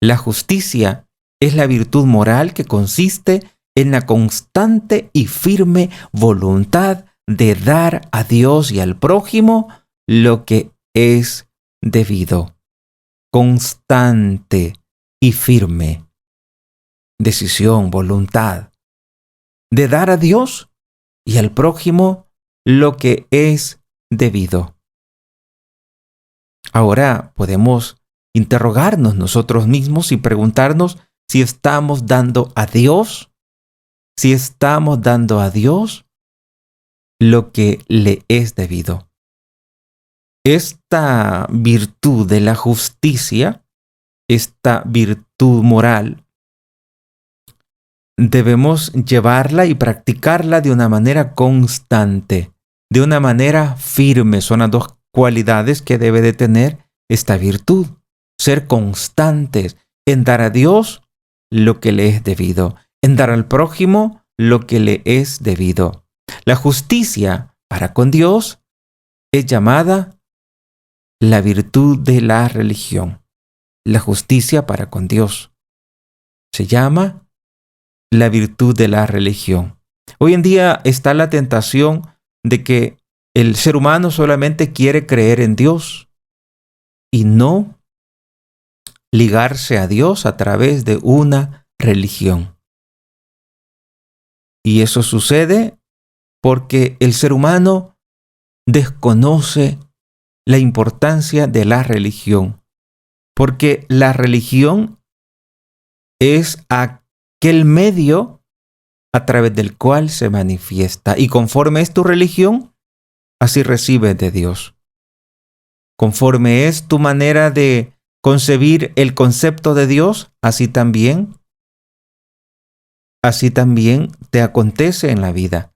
La justicia es la virtud moral que consiste en la constante y firme voluntad de dar a Dios y al prójimo lo que es debido. Constante y firme. Decisión, voluntad de dar a Dios y al prójimo lo que es debido. Ahora podemos interrogarnos nosotros mismos y preguntarnos si estamos dando a Dios, lo que le es debido. Esta virtud de la justicia, esta virtud moral, debemos llevarla y practicarla de una manera constante, de una manera firme. Son las dos cualidades que debe de tener esta virtud. Ser constantes en dar a Dios lo que le es debido, en dar al prójimo lo que le es debido. La justicia para con Dios es llamada la virtud de la religión. La justicia para con Dios se llama la virtud de la religión. Hoy en día está la tentación de que el ser humano solamente quiere creer en Dios y no ligarse a Dios a través de una religión. Y eso sucede porque el ser humano desconoce la importancia de la religión, porque la religión es aquel medio a través del cual se manifiesta, y conforme es tu religión, así recibes de Dios. Conforme es tu manera de concebir el concepto de Dios, así también te acontece en la vida.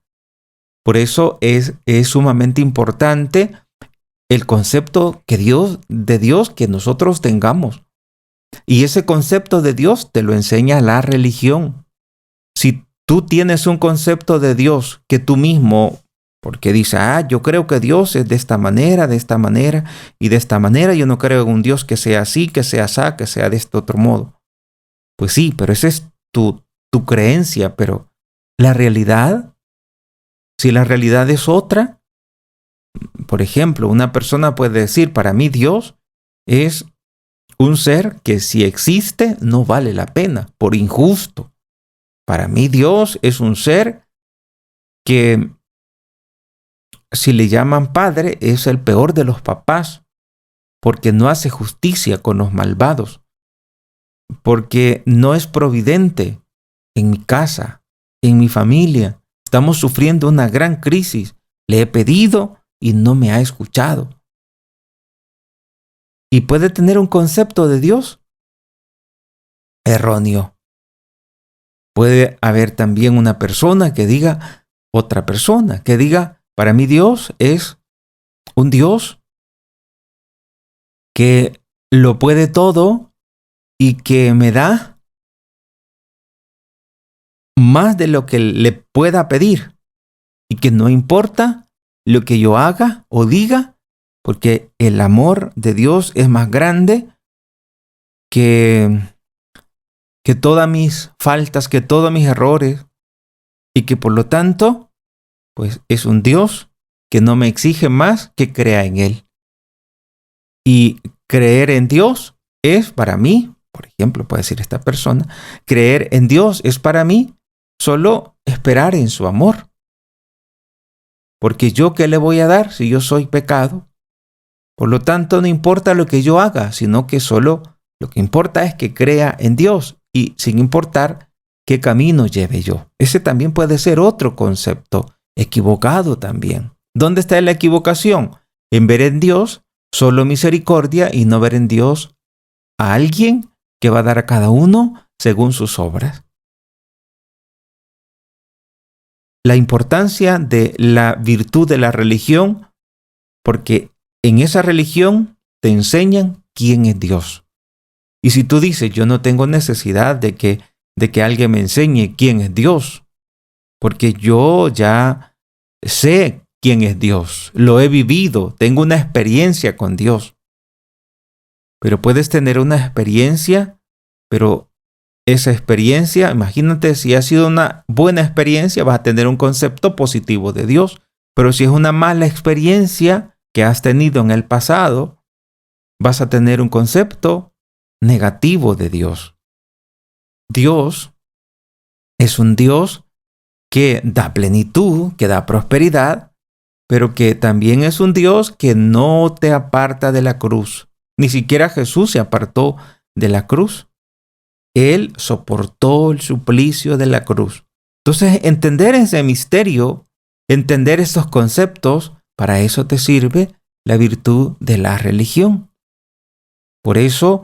Por eso es sumamente importante el concepto de Dios que nosotros tengamos. Y ese concepto de Dios te lo enseña la religión. Si tú tienes un concepto de Dios que tú mismo, porque dices, yo creo que Dios es de esta manera y de esta manera, yo no creo en un Dios que sea así, que sea así, que sea de este otro modo. Pues sí, pero esa es tu creencia, pero la realidad, si la realidad es otra, por ejemplo, una persona puede decir, para mí Dios es un ser que si existe no vale la pena, por injusto. Para mí Dios es un ser que si le llaman padre es el peor de los papás, porque no hace justicia con los malvados, porque no es providente en mi casa, en mi familia. Estamos sufriendo una gran crisis. Le he pedido y no me ha escuchado. ¿Y puede tener un concepto de Dios erróneo? Puede haber también una persona que diga, otra persona que diga, para mí Dios es un Dios que lo puede todo y que me da más de lo que le pueda pedir y que no importa lo que yo haga o diga, porque el amor de Dios es más grande que todas mis faltas, que todos mis errores, y que por lo tanto, pues es un Dios que no me exige más que crea en Él. Y creer en Dios es para mí, por ejemplo, puede decir esta persona, creer en Dios es para mí solo esperar en su amor. Porque yo, ¿qué le voy a dar si yo soy pecado? Por lo tanto, no importa lo que yo haga, sino que solo lo que importa es que crea en Dios y sin importar qué camino lleve yo. Ese también puede ser otro concepto equivocado también. ¿Dónde está la equivocación? En ver en Dios solo misericordia y no ver en Dios a alguien que va a dar a cada uno según sus obras. La importancia de la virtud de la religión, porque en esa religión te enseñan quién es Dios. Y si tú dices, yo no tengo necesidad de que alguien me enseñe quién es Dios, porque yo ya sé quién es Dios, lo he vivido, tengo una experiencia con Dios. Pero puedes tener una experiencia pero esa experiencia, imagínate, si ha sido una buena experiencia, vas a tener un concepto positivo de Dios. Pero si es una mala experiencia que has tenido en el pasado, vas a tener un concepto negativo de Dios. Dios es un Dios que da plenitud, que da prosperidad, pero que también es un Dios que no te aparta de la cruz. Ni siquiera Jesús se apartó de la cruz. Él soportó el suplicio de la cruz. Entonces, entender ese misterio, entender estos conceptos, para eso te sirve la virtud de la religión. Por eso,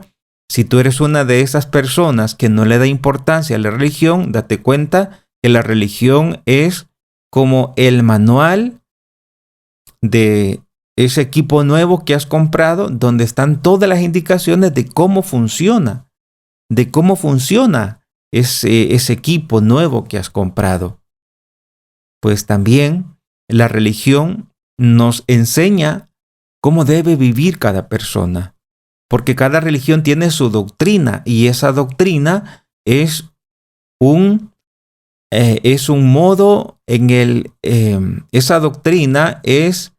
si tú eres una de esas personas que no le da importancia a la religión, date cuenta que la religión es como el manual de ese equipo nuevo que has comprado, donde están todas las indicaciones de cómo funciona ese equipo nuevo que has comprado. Pues también la religión nos enseña cómo debe vivir cada persona, porque cada religión tiene su doctrina y esa doctrina es un modo esa doctrina es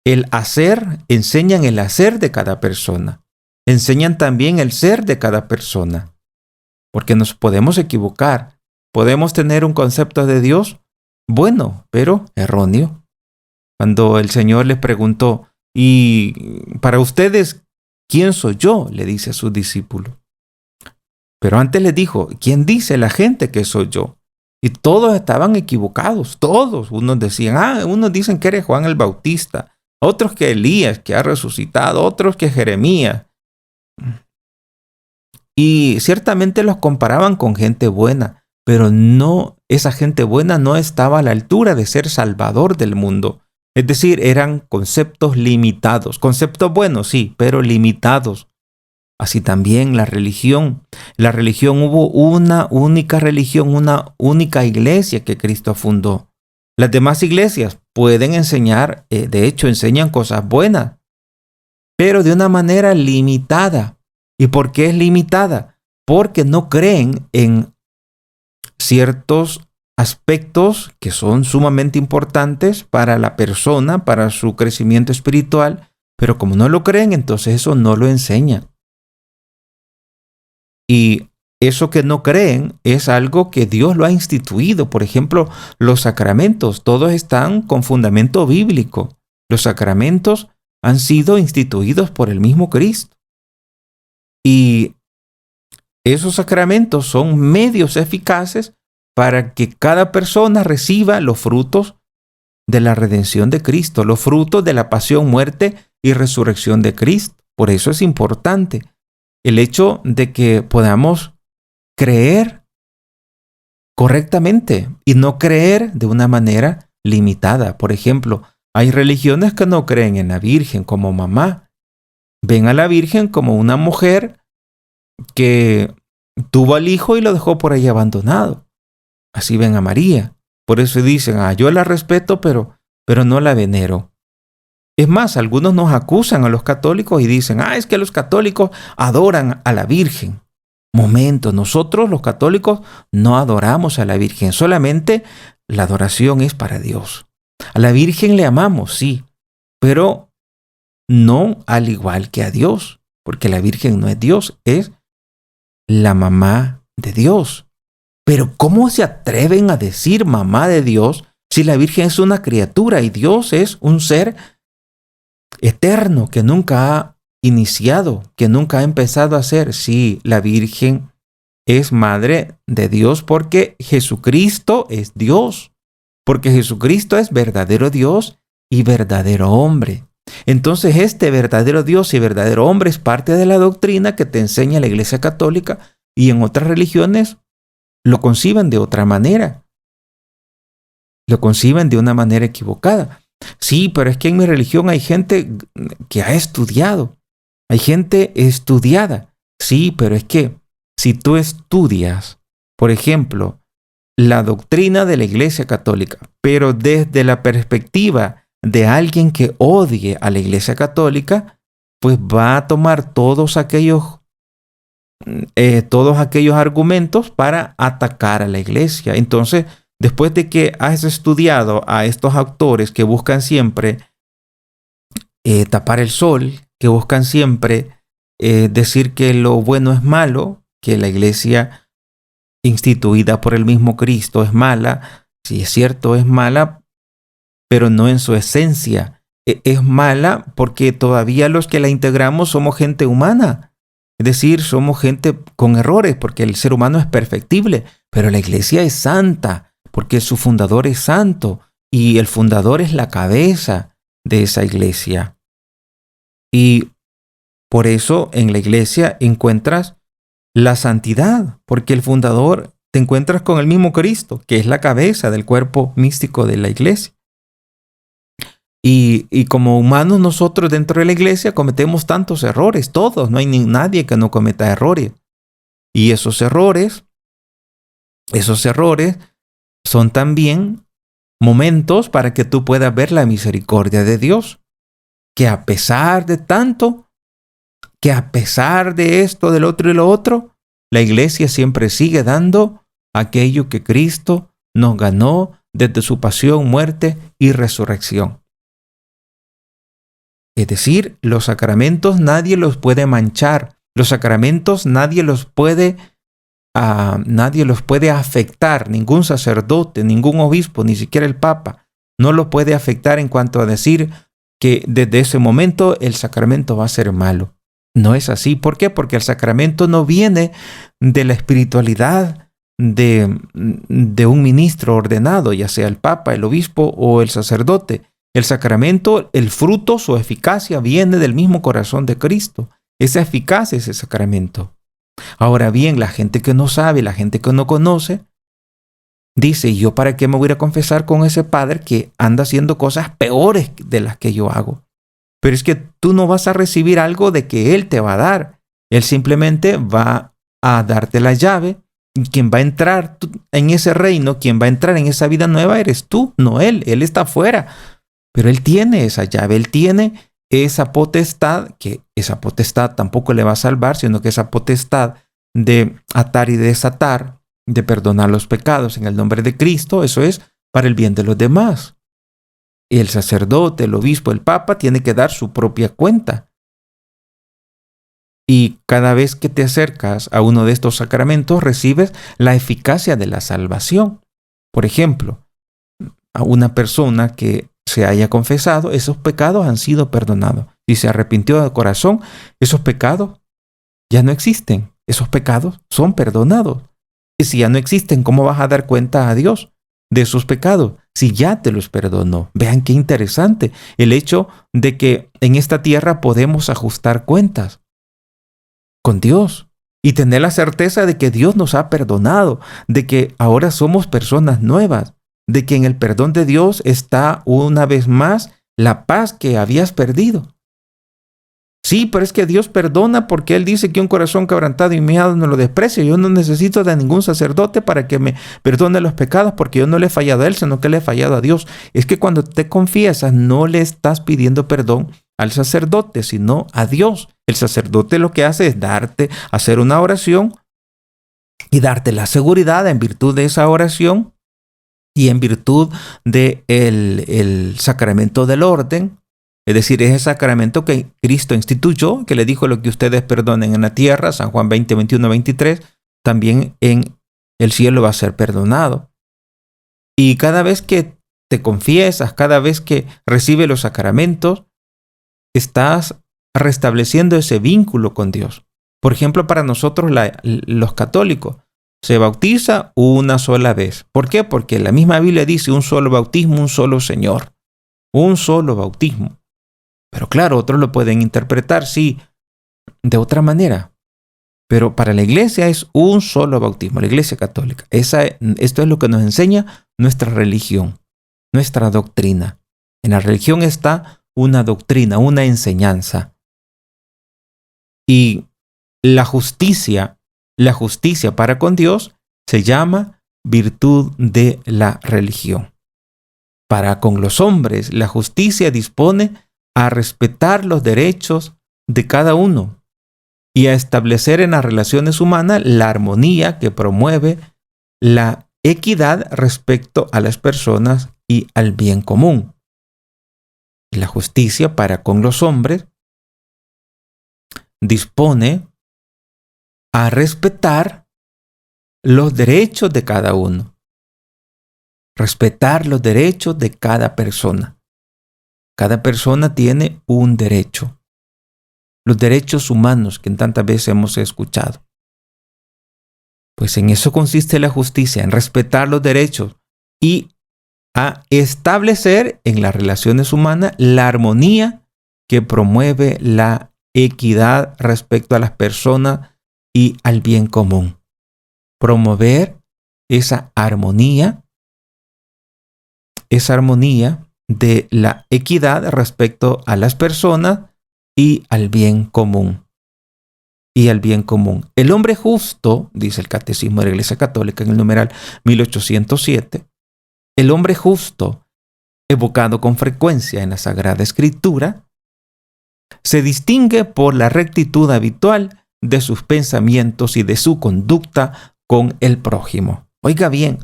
el hacer, enseñan el hacer de cada persona. Enseñan también el ser de cada persona. Porque nos podemos equivocar. Podemos tener un concepto de Dios bueno, pero erróneo. Cuando el Señor les preguntó, ¿y para ustedes quién soy yo?, le dice a sus discípulos. Pero antes les dijo, ¿quién dice la gente que soy yo? Y todos estaban equivocados, todos. Unos decían, unos dicen que eres Juan el Bautista, otros que Elías, que ha resucitado, otros que Jeremías. Y ciertamente los comparaban con gente buena, pero no, esa gente buena no estaba a la altura de ser salvador del mundo. Es decir, eran conceptos limitados. Conceptos buenos, sí, pero limitados. Así también la religión. La religión, hubo una única religión, una única iglesia que Cristo fundó. Las demás iglesias pueden enseñar, de hecho enseñan cosas buenas, pero de una manera limitada. ¿Y por qué es limitada? Porque no creen en ciertos aspectos que son sumamente importantes para la persona, para su crecimiento espiritual, pero como no lo creen, entonces eso no lo enseñan. Y eso que no creen es algo que Dios lo ha instituido. Por ejemplo, los sacramentos, todos están con fundamento bíblico. Los sacramentos han sido instituidos por el mismo Cristo. Y esos sacramentos son medios eficaces para que cada persona reciba los frutos de la redención de Cristo, los frutos de la pasión, muerte y resurrección de Cristo. Por eso es importante el hecho de que podamos creer correctamente y no creer de una manera limitada. Por ejemplo, hay religiones que no creen en la Virgen como mamá. Ven a la Virgen como una mujer que tuvo al hijo y lo dejó por ahí abandonado. Así ven a María. Por eso dicen, yo la respeto, pero no la venero. Es más, algunos nos acusan a los católicos y dicen, es que los católicos adoran a la Virgen. Momento, nosotros los católicos no adoramos a la Virgen, solamente la adoración es para Dios. A la Virgen le amamos, sí, pero no al igual que a Dios, porque la Virgen no es Dios, es la mamá de Dios. Pero ¿cómo se atreven a decir mamá de Dios si la Virgen es una criatura y Dios es un ser eterno que nunca ha iniciado, que nunca ha empezado a ser? Sí, la Virgen es madre de Dios porque Jesucristo es Dios, porque Jesucristo es verdadero Dios y verdadero hombre. Entonces este verdadero Dios y verdadero hombre es parte de la doctrina que te enseña la Iglesia Católica, y en otras religiones lo conciben de otra manera. Lo conciben de una manera equivocada. Sí, pero es que en mi religión hay gente que ha estudiado. Hay gente estudiada. Sí, pero es que si tú estudias, por ejemplo, la doctrina de la Iglesia Católica, pero desde la perspectiva de alguien que odie a la Iglesia Católica, pues va a tomar todos aquellos todos aquellos argumentos para atacar a la iglesia. Entonces, después de que has estudiado a estos autores que buscan siempre tapar el sol, que buscan siempre decir que lo bueno es malo, que la iglesia instituida por el mismo Cristo es mala, sí es cierto, es mala, pero no en su esencia. Es mala porque todavía los que la integramos somos gente humana. Es decir, somos gente con errores porque el ser humano es perfectible, pero la iglesia es santa porque su fundador es santo y el fundador es la cabeza de esa iglesia. Y por eso en la iglesia encuentras la santidad, porque el fundador te encuentras con el mismo Cristo, que es la cabeza del cuerpo místico de la iglesia. Y como humanos nosotros dentro de la iglesia cometemos tantos errores, todos, no hay nadie que no cometa errores. Y esos errores son también momentos para que tú puedas ver la misericordia de Dios, que a pesar de tanto, que a pesar de esto, del otro y lo otro, la iglesia siempre sigue dando aquello que Cristo nos ganó desde su pasión, muerte y resurrección. Es decir, los sacramentos nadie los puede manchar. Los sacramentos nadie los puede afectar. Ningún sacerdote, ningún obispo, ni siquiera el Papa, no lo puede afectar en cuanto a decir que desde ese momento el sacramento va a ser malo. No es así. ¿Por qué? Porque el sacramento no viene de la espiritualidad de un ministro ordenado, ya sea el Papa, el obispo o el sacerdote. El sacramento, el fruto, su eficacia viene del mismo corazón de Cristo. Esa eficacia es el sacramento. Ahora bien, la gente que no sabe, la gente que no conoce, dice, ¿yo para qué me voy a ir a confesar con ese padre que anda haciendo cosas peores de las que yo hago? Pero es que tú no vas a recibir algo de que él te va a dar. Él simplemente va a darte la llave. Y quien va a entrar en ese reino, quien va a entrar en esa vida nueva eres tú, no él. Él está afuera. Pero él tiene esa llave, él tiene esa potestad, que esa potestad tampoco le va a salvar, sino que esa potestad de atar y desatar, de perdonar los pecados en el nombre de Cristo, eso es para el bien de los demás. El sacerdote, el obispo, el papa tiene que dar su propia cuenta. Y cada vez que te acercas a uno de estos sacramentos, recibes la eficacia de la salvación. Por ejemplo, a una persona que se haya confesado, esos pecados han sido perdonados. Si se arrepintió de corazón, esos pecados ya no existen. Esos pecados son perdonados. Y si ya no existen, ¿cómo vas a dar cuenta a Dios de esos pecados? Si ya te los perdonó. Vean qué interesante el hecho de que en esta tierra podemos ajustar cuentas con Dios y tener la certeza de que Dios nos ha perdonado, de que ahora somos personas nuevas, de que en el perdón de Dios está una vez más la paz que habías perdido. Sí, pero es que Dios perdona porque Él dice que un corazón quebrantado y humillado no lo desprecia. Yo no necesito de ningún sacerdote para que me perdone los pecados porque yo no le he fallado a Él, sino que le he fallado a Dios. Es que cuando te confiesas no le estás pidiendo perdón al sacerdote, sino a Dios. El sacerdote lo que hace es hacer una oración y darte la seguridad en virtud de esa oración y en virtud del sacramento del orden, es decir, ese sacramento que Cristo instituyó, que le dijo lo que ustedes perdonen en la tierra, San Juan 20, 21, 23, también en el cielo va a ser perdonado. Y cada vez que te confiesas, cada vez que recibes los sacramentos, estás restableciendo ese vínculo con Dios. Por ejemplo, para nosotros los católicos, se bautiza una sola vez. ¿Por qué? Porque la misma Biblia dice un solo bautismo, un solo Señor. Un solo bautismo. Pero claro, otros lo pueden interpretar, sí, de otra manera. Pero para la iglesia es un solo bautismo, la iglesia católica. Esto es lo que nos enseña nuestra religión, nuestra doctrina. En la religión está una doctrina, una enseñanza. Y la justicia para con Dios se llama virtud de la religión. Para con los hombres, la justicia dispone a respetar los derechos de cada uno y a establecer en las relaciones humanas la armonía que promueve la equidad respecto a las personas y al bien común. La justicia para con los hombres dispone a respetar los derechos de cada uno, respetar los derechos de cada persona. Cada persona tiene un derecho. Los derechos humanos que tantas veces hemos escuchado. Pues en eso consiste la justicia, en respetar los derechos y a establecer en las relaciones humanas la armonía que promueve la equidad respecto a las personas y al bien común. Promover esa armonía de la equidad respecto a las personas y al bien común. El hombre justo, dice el Catecismo de la Iglesia Católica en el numeral 1807, el hombre justo, evocado con frecuencia en la Sagrada Escritura, se distingue por la rectitud habitual de sus pensamientos y de su conducta con el prójimo. Oiga bien,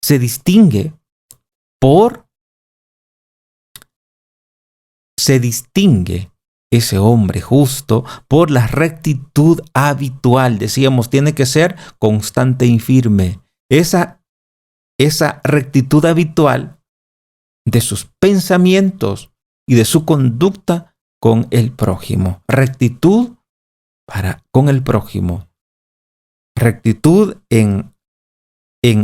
se distingue ese hombre justo por la rectitud habitual. Decíamos, tiene que ser constante y firme. Esa rectitud habitual de sus pensamientos y de su conducta con el prójimo. Rectitud con el prójimo. Rectitud en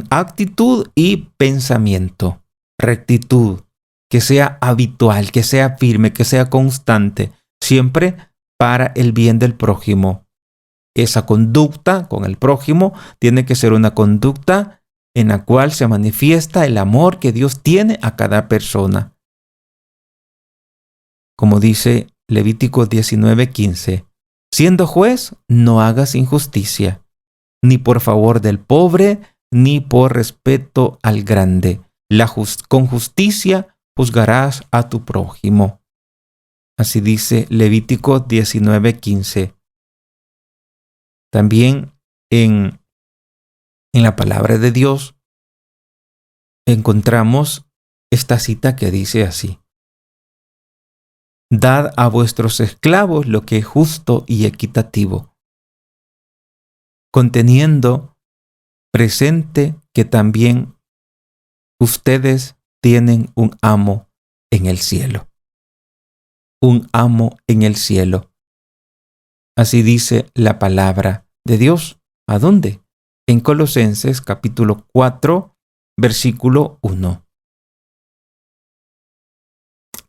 actitud y pensamiento. Rectitud que sea habitual, que sea firme, que sea constante, siempre para el bien del prójimo. Esa conducta con el prójimo tiene que ser una conducta en la cual se manifiesta el amor que Dios tiene a cada persona. Como dice Levítico 19:15, siendo juez, no hagas injusticia, ni por favor del pobre, ni por respeto al grande. Con justicia juzgarás a tu prójimo. Así dice Levítico 19:15. También en la palabra de Dios encontramos esta cita que dice así: dad a vuestros esclavos lo que es justo y equitativo, conteniendo presente que también ustedes tienen un amo en el cielo. Un amo en el cielo. Así dice la palabra de Dios. ¿A dónde? En Colosenses capítulo 4, versículo 1.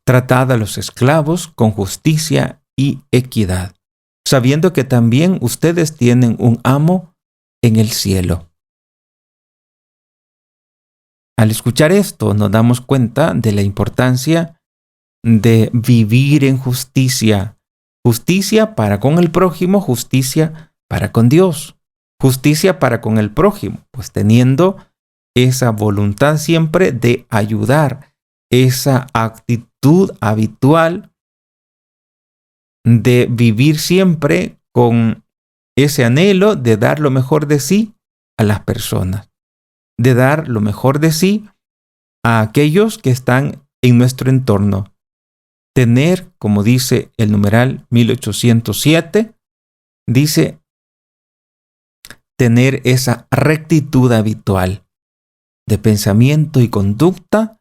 Tratad a los esclavos con justicia y equidad, sabiendo que también ustedes tienen un amo en el cielo. Al escuchar esto, nos damos cuenta de la importancia de vivir en justicia. Justicia para con el prójimo, justicia para con Dios. Justicia para con el prójimo, pues teniendo esa voluntad siempre de ayudar, esa actitud habitual de vivir siempre con ese anhelo de dar lo mejor de sí a las personas, de dar lo mejor de sí a aquellos que están en nuestro entorno. Tener, como dice el numeral 1807, dice tener esa rectitud habitual de pensamiento y conducta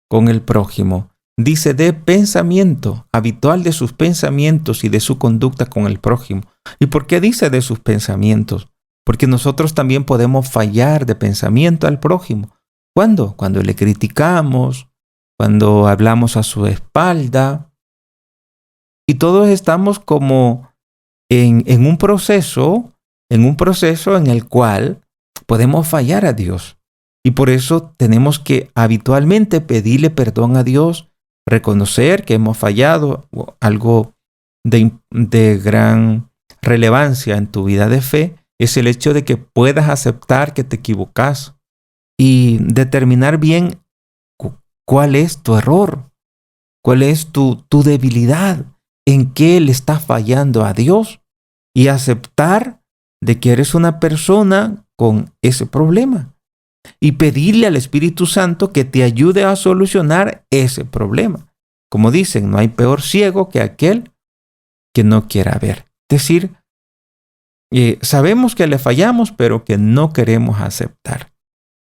con el prójimo. Dice de pensamiento, habitual de sus pensamientos y de su conducta con el prójimo. ¿Y por qué dice de sus pensamientos? Porque nosotros también podemos fallar de pensamiento al prójimo. ¿Cuándo? Cuando le criticamos, cuando hablamos a su espalda. Y todos estamos como en un proceso en el cual podemos fallar a Dios. Y por eso tenemos que habitualmente pedirle perdón a Dios, reconocer que hemos fallado, algo de gran relevancia en tu vida de fe es el hecho de que puedas aceptar que te equivocas y determinar bien cuál es tu error, cuál es tu debilidad, en qué le estás fallando a Dios y aceptar de que eres una persona con ese problema y pedirle al Espíritu Santo que te ayude a solucionar ese problema. Como dicen, no hay peor ciego que aquel que no quiera ver. Es decir, sabemos que le fallamos, pero que no queremos aceptar.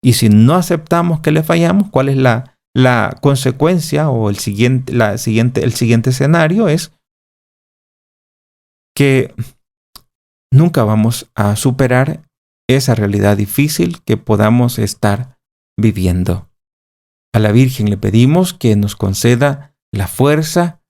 Y si no aceptamos que le fallamos, ¿cuál es la consecuencia o el siguiente escenario? Es que nunca vamos a superar esa realidad difícil que podamos estar viviendo. A la Virgen le pedimos que nos conceda la fuerza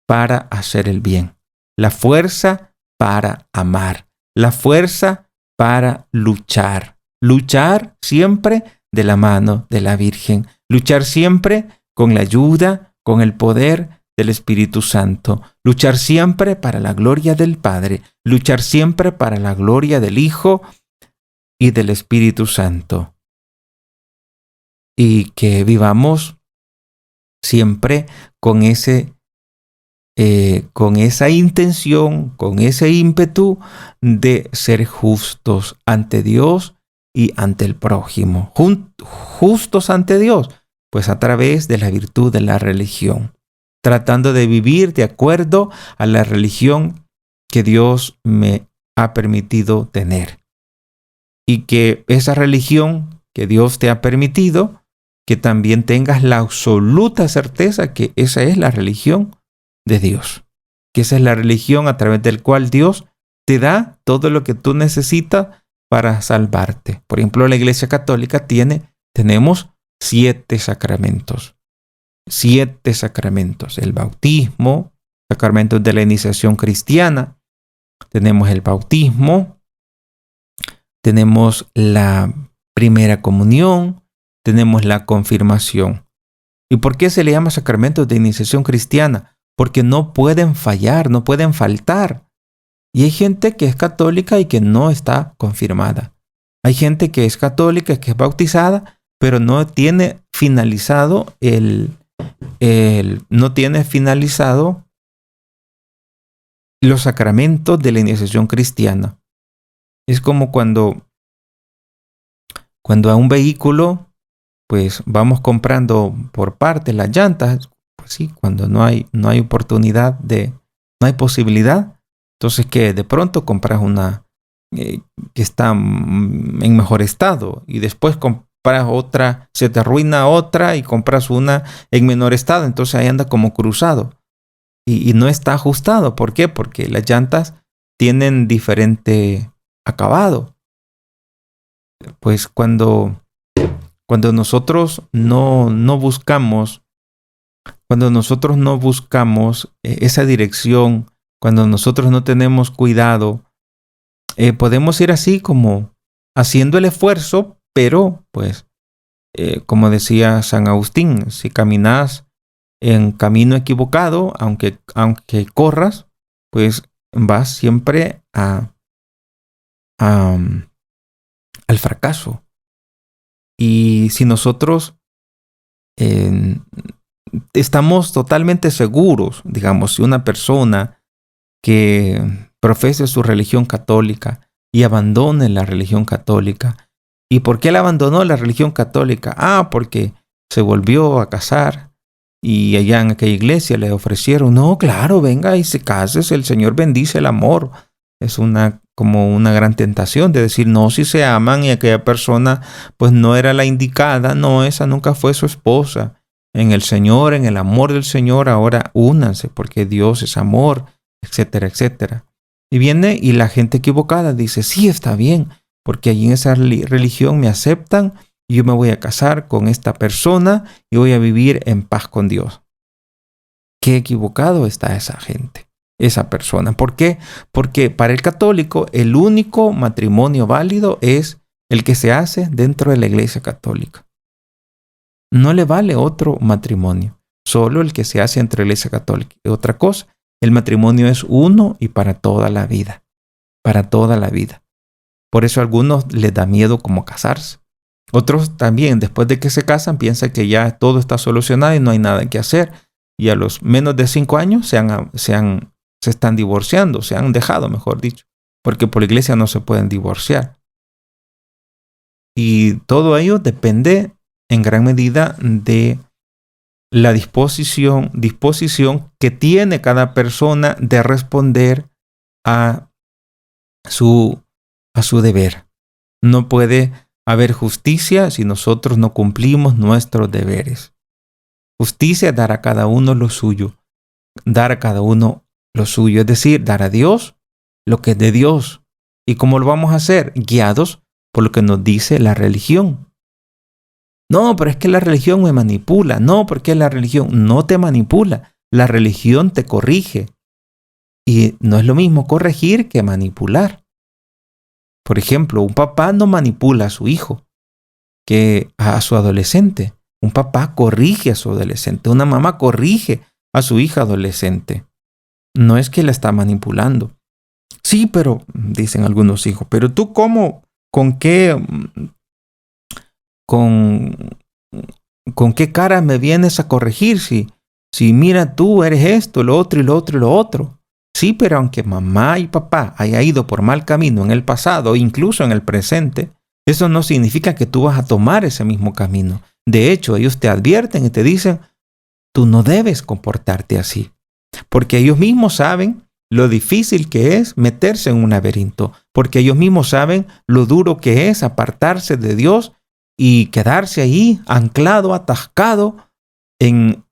para hacer el bien, la fuerza para amar, la fuerza para luchar. Luchar siempre de la mano de la Virgen. Luchar siempre con la ayuda, con el poder del Espíritu Santo. Luchar siempre para la gloria del Padre. Luchar siempre para la gloria del Hijo y del Espíritu Santo. Y que vivamos siempre con esa intención, con ese ímpetu de ser justos ante Dios y ante el prójimo. Justos ante Dios, pues a través de la virtud de la religión, tratando de vivir de acuerdo a la religión que Dios me ha permitido tener. Y que esa religión que Dios te ha permitido, que también tengas la absoluta certeza que esa es la religión de Dios, que esa es la religión a través del cual Dios te da todo lo que tú necesitas para salvarte. Por ejemplo, la Iglesia Católica tenemos 7 sacramentos. 7 sacramentos. El bautismo, sacramentos de la iniciación cristiana. Tenemos el bautismo. Tenemos la primera comunión. Tenemos la confirmación. ¿Y por qué se le llama sacramentos de iniciación cristiana? Porque no pueden fallar, no pueden faltar. Y hay gente que es católica y que no está confirmada. Hay gente que es católica, que es bautizada, pero no tiene finalizado los sacramentos de la iniciación cristiana. Es como cuando a un vehículo, pues vamos comprando por partes las llantas. Pues sí, cuando no hay oportunidad no hay posibilidad. Entonces, que de pronto compras una que está en mejor estado y después compras otra, se te arruina otra y compras una en menor estado. Entonces ahí anda como cruzado y no está ajustado. ¿Por qué? Porque las llantas tienen diferente acabado. Pues cuando nosotros no buscamos esa dirección, cuando nosotros no tenemos cuidado, podemos ir así como haciendo el esfuerzo, pero pues, como decía San Agustín, si caminas en camino equivocado, aunque corras, pues vas siempre al fracaso. Y si nosotros estamos totalmente seguros, digamos, si una persona que profese su religión católica y abandone la religión católica. ¿Y por qué él abandonó la religión católica? Porque se volvió a casar y allá en aquella iglesia le ofrecieron, no, claro, venga y se case, el Señor bendice el amor. Es como una gran tentación de decir, no, si se aman y aquella persona pues no era la indicada, no, esa nunca fue su esposa. En el Señor, en el amor del Señor, ahora únanse porque Dios es amor, etcétera, etcétera. Y viene y la gente equivocada dice, sí, está bien, porque allí en esa religión me aceptan y yo me voy a casar con esta persona y voy a vivir en paz con Dios. Qué equivocado está esa gente, esa persona. ¿Por qué? Porque para el católico el único matrimonio válido es el que se hace dentro de la Iglesia Católica. No le vale otro matrimonio, solo el que se hace entre la Iglesia Católica. Y otra cosa, el matrimonio es uno y para toda la vida. Para toda la vida. Por eso a algunos les da miedo como casarse. Otros también, después de que se casan, piensan que ya todo está solucionado y no hay nada que hacer. Y a los menos de 5 años se están divorciando, se han dejado, mejor dicho. porque por la iglesia no se pueden divorciar. Y todo ello depende en gran medida de la disposición que tiene cada persona de responder a su deber. No puede haber justicia si nosotros no cumplimos nuestros deberes. Justicia es dar a cada uno lo suyo. Dar a cada uno lo suyo, es decir, dar a Dios lo que es de Dios. ¿Y cómo lo vamos a hacer? Guiados por lo que nos dice la religión. No, pero es que la religión me manipula. No, porque la religión no te manipula. La religión te corrige. Y no es lo mismo corregir que manipular. Por ejemplo, un papá no manipula a su hijo, que a su adolescente. Un papá corrige a su adolescente. Una mamá corrige a su hija adolescente. No es que la está manipulando. Sí, pero, dicen algunos hijos, pero tú cómo, con qué cara me vienes a corregir si mira tú eres esto, lo otro y lo otro y lo otro. Sí, pero aunque mamá y papá haya ido por mal camino en el pasado, incluso en el presente, eso no significa que tú vas a tomar ese mismo camino. De hecho, ellos te advierten y te dicen, tú no debes comportarte así, porque ellos mismos saben lo difícil que es meterse en un laberinto, porque ellos mismos saben lo duro que es apartarse de Dios y quedarse ahí anclado, atascado en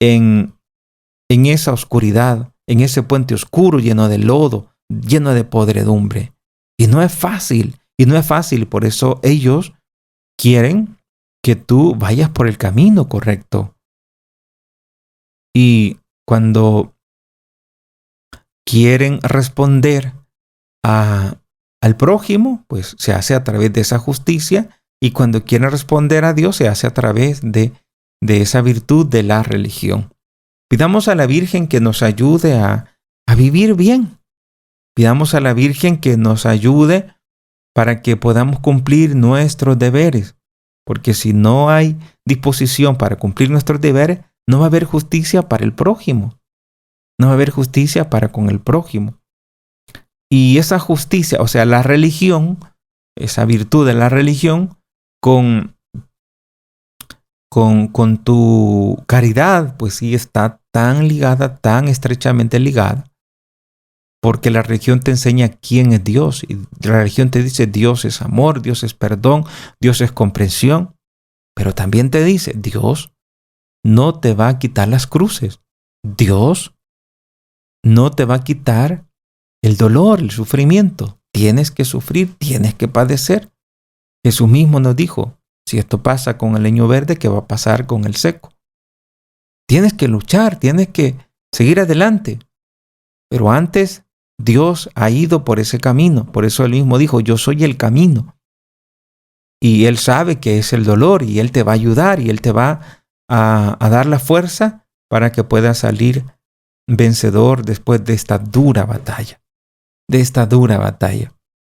esa oscuridad, en ese puente oscuro lleno de lodo, lleno de podredumbre. Y no es fácil, por eso ellos quieren que tú vayas por el camino correcto. Y cuando quieren responder al prójimo, pues se hace a través de esa justicia, y cuando quieren responder a Dios se hace a través de esa virtud de la religión. Pidamos a la Virgen que nos ayude a vivir bien. Pidamos a la Virgen que nos ayude para que podamos cumplir nuestros deberes, porque si no hay disposición para cumplir nuestros deberes, no va a haber justicia para el prójimo. No va a haber justicia para con el prójimo. Y esa justicia, o sea, la religión, esa virtud de la religión, con tu caridad, pues sí está tan ligada, tan estrechamente ligada, porque la religión te enseña quién es Dios, y la religión te dice Dios es amor, Dios es perdón, Dios es comprensión, pero también te dice Dios no te va a quitar las cruces, Dios no te va a quitar el dolor, el sufrimiento. Tienes que sufrir, tienes que padecer. Jesús mismo nos dijo, si esto pasa con el leño verde, ¿qué va a pasar con el seco? Tienes que luchar, tienes que seguir adelante. Pero antes, Dios ha ido por ese camino. Por eso Él mismo dijo, yo soy el camino. Y Él sabe que es el dolor, y Él te va a ayudar, y Él te va a dar la fuerza para que puedas salir vencedor después de esta dura batalla.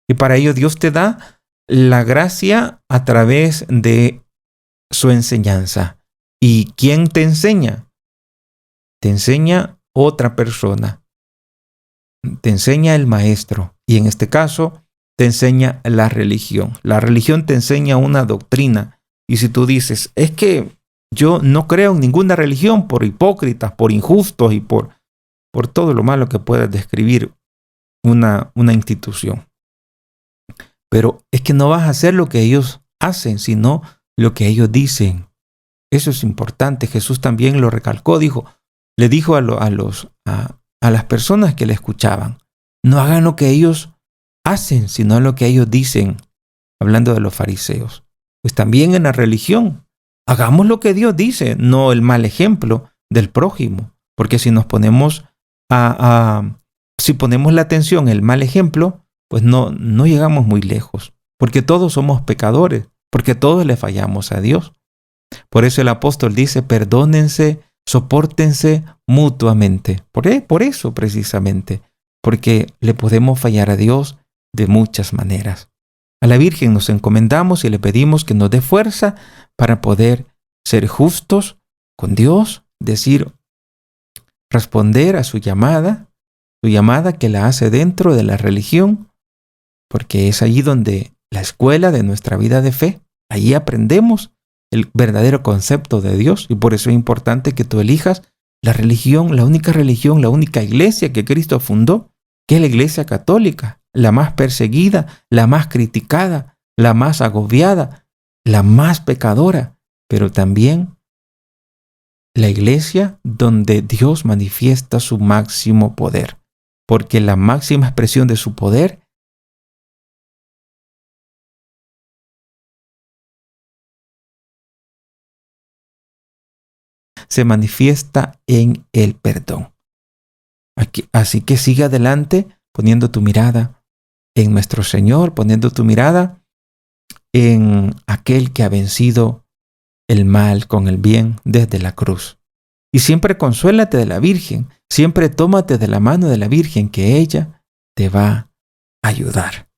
Y para ello Dios te da la gracia a través de su enseñanza. ¿Y quién te enseña? Te enseña otra persona. Te enseña el maestro. Y en este caso, te enseña la religión. La religión te enseña una doctrina. Y si tú dices, es que yo no creo en ninguna religión por hipócritas, por injustos y por todo lo malo que puedas describir una institución. Pero es que no vas a hacer lo que ellos hacen, sino lo que ellos dicen. Eso es importante. Jesús también lo recalcó, le dijo a las personas que le escuchaban, no hagan lo que ellos hacen, sino lo que ellos dicen, hablando de los fariseos. Pues también en la religión, hagamos lo que Dios dice, no el mal ejemplo del prójimo, porque si nos ponemos si ponemos la atención en el mal ejemplo, pues no llegamos muy lejos, porque todos somos pecadores, porque todos le fallamos a Dios. Por eso el apóstol dice, perdónense, sopórtense mutuamente. Por eso precisamente, porque le podemos fallar a Dios de muchas maneras. A la Virgen nos encomendamos y le pedimos que nos dé fuerza para poder ser justos con Dios, responder a su llamada que la hace dentro de la religión, porque es allí donde la escuela de nuestra vida de fe, allí aprendemos el verdadero concepto de Dios, y por eso es importante que tú elijas la religión, la única iglesia que Cristo fundó, que es la Iglesia Católica, la más perseguida, la más criticada, la más agobiada, la más pecadora, pero también la iglesia donde Dios manifiesta su máximo poder, porque la máxima expresión de su poder se manifiesta en el perdón. Así que sigue adelante poniendo tu mirada en nuestro Señor, poniendo tu mirada en aquel que ha vencido el mal con el bien desde la cruz. Y siempre consuélate de la Virgen, siempre tómate de la mano de la Virgen, que ella te va a ayudar.